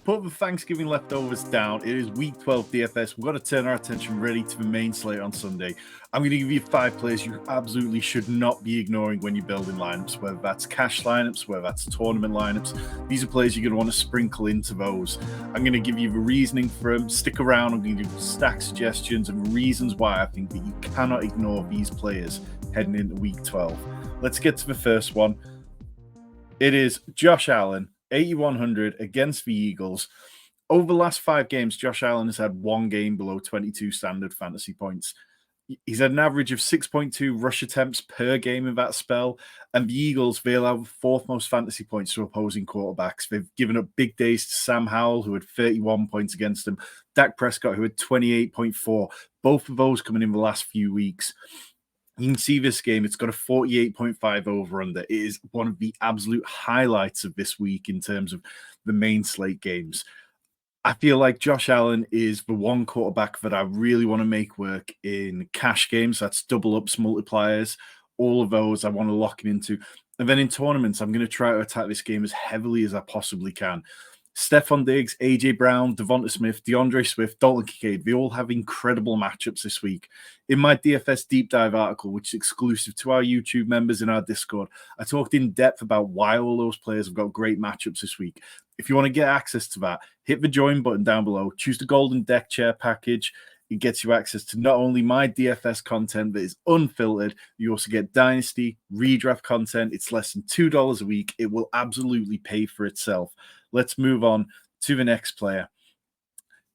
Put the Thanksgiving leftovers down. It is week 12 DFS. We've got to turn our attention really to the main slate on Sunday. I'm going to give you 5 players you absolutely should not be ignoring when you're building lineups, whether that's cash lineups, whether that's tournament lineups. These are players you're going to want to sprinkle into those. I'm going to give you the reasoning for them. Stick around. I'm going to give you stack suggestions and reasons why I think that you cannot ignore these players heading into week 12. Let's get to the first one. It is Josh Allen. 8,100 against the Eagles. Over the last 5 games, Josh Allen has had one game below 22 standard fantasy points. He's had an average of 6.2 rush attempts per game in that spell. And the Eagles, they allow the 4th most fantasy points to opposing quarterbacks. They've given up big days to Sam Howell, who had 31 points against him. Dak Prescott, who had 28.4. Both of those coming in the last few weeks. You can see this game, it's got a 48.5 over-under. It is one of the absolute highlights of this week in terms of the main slate games. I feel like Josh Allen is the one quarterback that I really want to make work in cash games. That's double ups, multipliers, all of those I want to lock him into. And then in tournaments, I'm going to try to attack this game as heavily as I possibly can. Stephon Diggs, AJ Brown, Devonta Smith, DeAndre Swift, Dalton Kincaid, they all have incredible matchups this week. In my DFS deep dive article, which is exclusive to our YouTube members in our Discord, I talked in depth about why all those players have got great matchups this week. If you want to get access to that, hit the join button down below, choose the golden deck chair package. It gets you access to not only my DFS content that is unfiltered, you also get Dynasty, redraft content. It's less than $2 a week. It will absolutely pay for itself. Let's move on to the next player.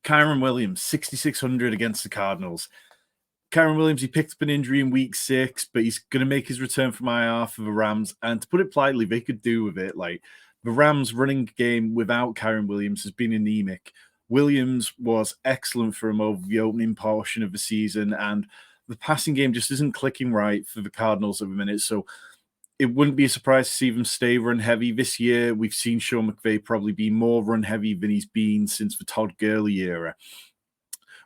Kyren Williams, 6,600 against the Cardinals. Kyren Williams, he picked up an injury in week 6, but he's going to make his return from IR for the Rams. And to put it politely, they could do with it. Like, the Rams running game without Kyren Williams has been anemic. Williams was excellent for him over the opening portion of the season, and the passing game just isn't clicking right for the Cardinals at the minute. So it wouldn't be a surprise to see them stay run heavy this year. We've seen Sean McVay probably be more run heavy than he's been since the Todd Gurley era.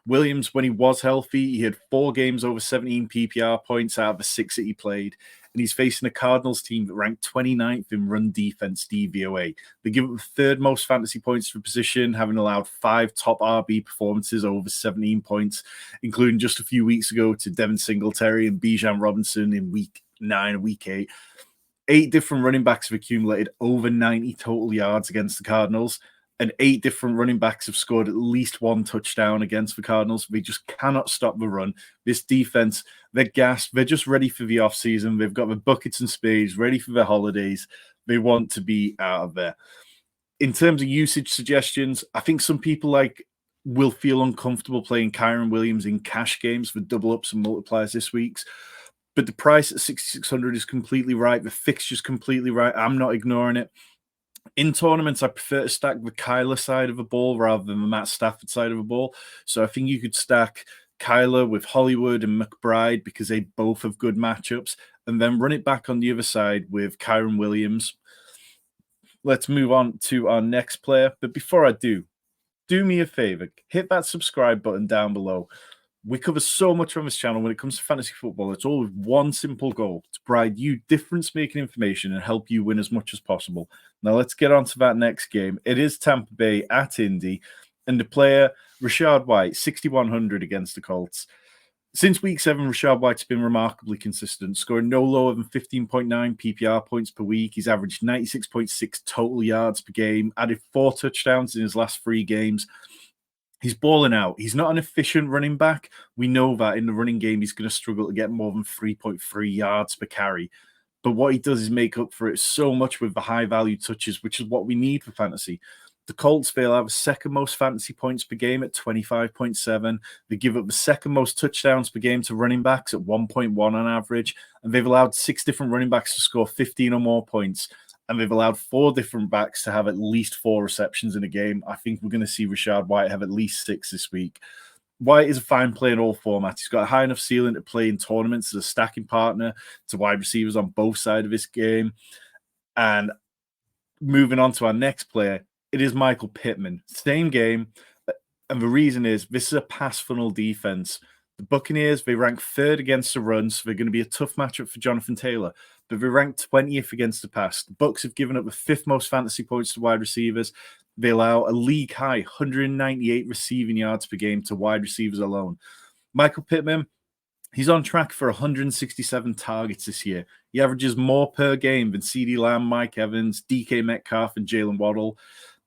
Williams, when he was healthy, he had 4 games over 17 PPR points out of the 6 that he played. And he's facing a Cardinals team that ranked 29th in run defense DVOA. They give up the 3rd most fantasy points for position, having allowed 5 top RB performances over 17 points, including just a few weeks ago to Devin Singletary and Bijan Robinson in week 9 and week 8. 8 different running backs have accumulated over 90 total yards against the Cardinals, and 8 different running backs have scored at least 1 touchdown against the Cardinals. They just cannot stop the run. This defense, they're gassed. They're just ready for the offseason. They've got the buckets and spades ready for their holidays. They want to be out of there. In terms of usage suggestions, I think some people will feel uncomfortable playing Kyren Williams in cash games for double ups and multipliers this week. But the price at 6,600 is completely right. The fixture's completely right. I'm not ignoring it. In tournaments, I prefer to stack the Kyler side of the ball rather than the Matt Stafford side of the ball. So I think you could stack Kyler with Hollywood and McBride because they both have good matchups, and then run it back on the other side with Kyren Williams. Let's move on to our next player. But before I do me a favor, hit that subscribe button down below. We cover so much on this channel when it comes to fantasy football. It's all with one simple goal: to provide you difference-making information and help you win as much as possible. Now, let's get on to that next game. It is Tampa Bay at Indy, and the player, Rachaad White, 6,100 against the Colts. Since week 7, Rachaad White's been remarkably consistent, scoring no lower than 15.9 PPR points per week. He's averaged 96.6 total yards per game, added 4 touchdowns in his last 3 games. He's balling out. He's not an efficient running back. We know that in the running game, he's going to struggle to get more than 3.3 yards per carry. But what he does is make up for it so much with the high-value touches, which is what we need for fantasy. The Colts, they'll have the 2nd most fantasy points per game at 25.7. They give up the 2nd most touchdowns per game to running backs at 1.1 on average. And they've allowed 6 different running backs to score 15 or more points. And they've allowed 4 different backs to have at least 4 receptions in a game. I think we're going to see Rachaad White have at least 6 this week. White is a fine player in all formats. He's got a high enough ceiling to play in tournaments as a stacking partner to wide receivers on both sides of this game. And moving on to our next player, it is Michael Pittman. Same game. And the reason is this is a pass funnel defense. The Buccaneers, they rank 3rd against the run, so they're going to be a tough matchup for Jonathan Taylor. But they rank 20th against the pass. The Bucs have given up the 5th most fantasy points to wide receivers. They allow a league high 198 receiving yards per game to wide receivers alone. Michael Pittman, he's on track for 167 targets this year. He averages more per game than CeeDee Lamb, Mike Evans, DK Metcalf, and Jalen Waddle.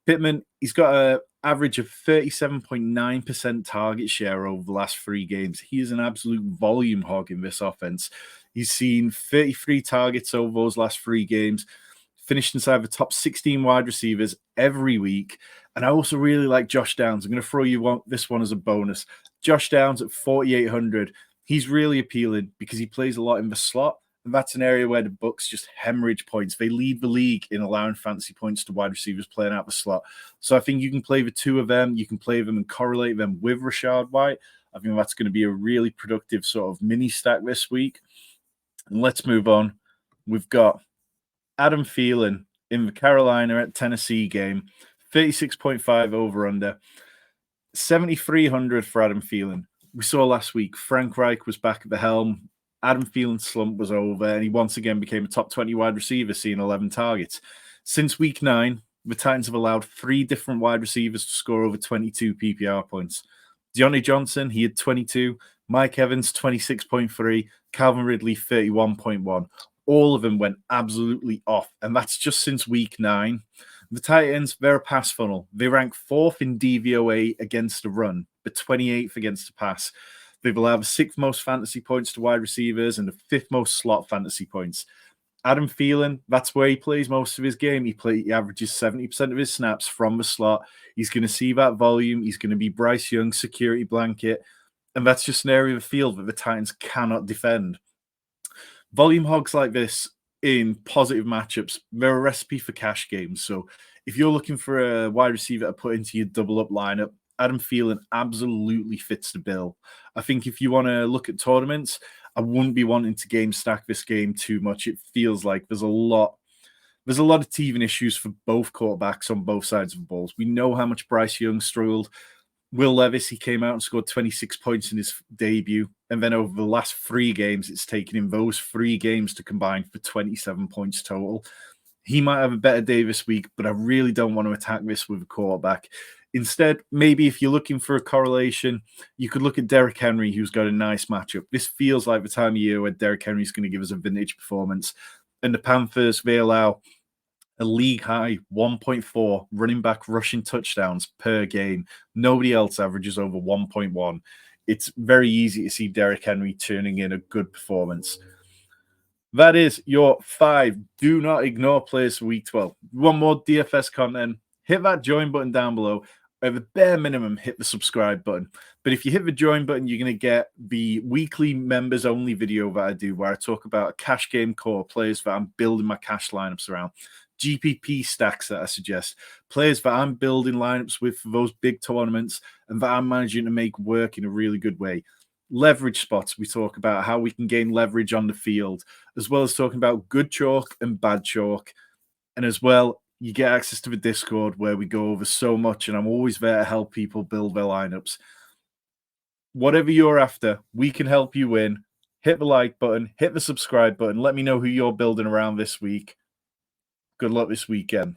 Pittman, he's got an average of 37.9% target share over the last 3 games. He is an absolute volume hog in this offense. He's seen 33 targets over those last 3 games, finished inside the top 16 wide receivers every week. And I also really like Josh Downs. I'm going to throw you this one as a bonus. Josh Downs at 4,800. He's really appealing because he plays a lot in the slot. And that's an area where the Bucs just hemorrhage points. They lead the league in allowing fantasy points to wide receivers playing out the slot. So I think you can play the 2 of them. You can play them and correlate them with Rachaad White. I think that's going to be a really productive sort of mini stack this week. And let's move on. We've got Adam Thielen in the Carolina at Tennessee game. 36.5 over under. 7,300 for Adam Thielen. We saw last week Frank Reich was back at the helm. Adam Thielen's slump was over, and he once again became a top 20 wide receiver, seeing 11 targets. Since week 9, the Titans have allowed 3 different wide receivers to score over 22 PPR points. Deontay Johnson, he had 22. Mike Evans, 26.3. Calvin Ridley, 31.1. All of them went absolutely off, and that's just since week 9. The Titans, they're a pass funnel. They rank 4th in DVOA against the run, but 28th against the pass. They've allowed the 6th most fantasy points to wide receivers and the 5th most slot fantasy points. Adam Thielen, that's where he plays most of his game. He averages 70% of his snaps from the slot. He's going to see that volume. He's going to be Bryce Young's security blanket. And that's just an area of the field that the Titans cannot defend. Volume hogs like this in positive matchups, they're a recipe for cash games. So if you're looking for a wide receiver to put into your double-up lineup, Adam Thielen absolutely fits the bill. I think if you want to look at tournaments, I wouldn't be wanting to game stack this game too much. It feels like there's a lot of teething issues for both quarterbacks on both sides of the balls. We know how much Bryce Young struggled. Will Levis, he came out and scored 26 points in his debut. And then over the last 3 games, it's taken him those 3 games to combine for 27 points total. He might have a better day this week, but I really don't want to attack this with a quarterback. Instead, maybe if you're looking for a correlation, you could look at Derrick Henry, who's got a nice matchup. This feels like the time of year where Derrick Henry is going to give us a vintage performance. And the Panthers, they allow a league-high 1.4 running back rushing touchdowns per game. Nobody else averages over 1.1. It's very easy to see Derrick Henry turning in a good performance. That is your 5 do not ignore players for week 12. One more DFS content, hit that join button down below. At the bare minimum, hit the subscribe button. But if you hit the join button, you're going to get the weekly members-only video that I do where I talk about a cash game core, players that I'm building my cash lineups around, GPP stacks that I suggest, players that I'm building lineups with for those big tournaments and that I'm managing to make work in a really good way. Leverage spots, we talk about how we can gain leverage on the field, as well as talking about good chalk and bad chalk. And as well, you get access to the Discord where we go over so much, and I'm always there to help people build their lineups. Whatever you're after, we can help you win. Hit the like button, hit the subscribe button. Let me know who you're building around this week. Good luck this weekend.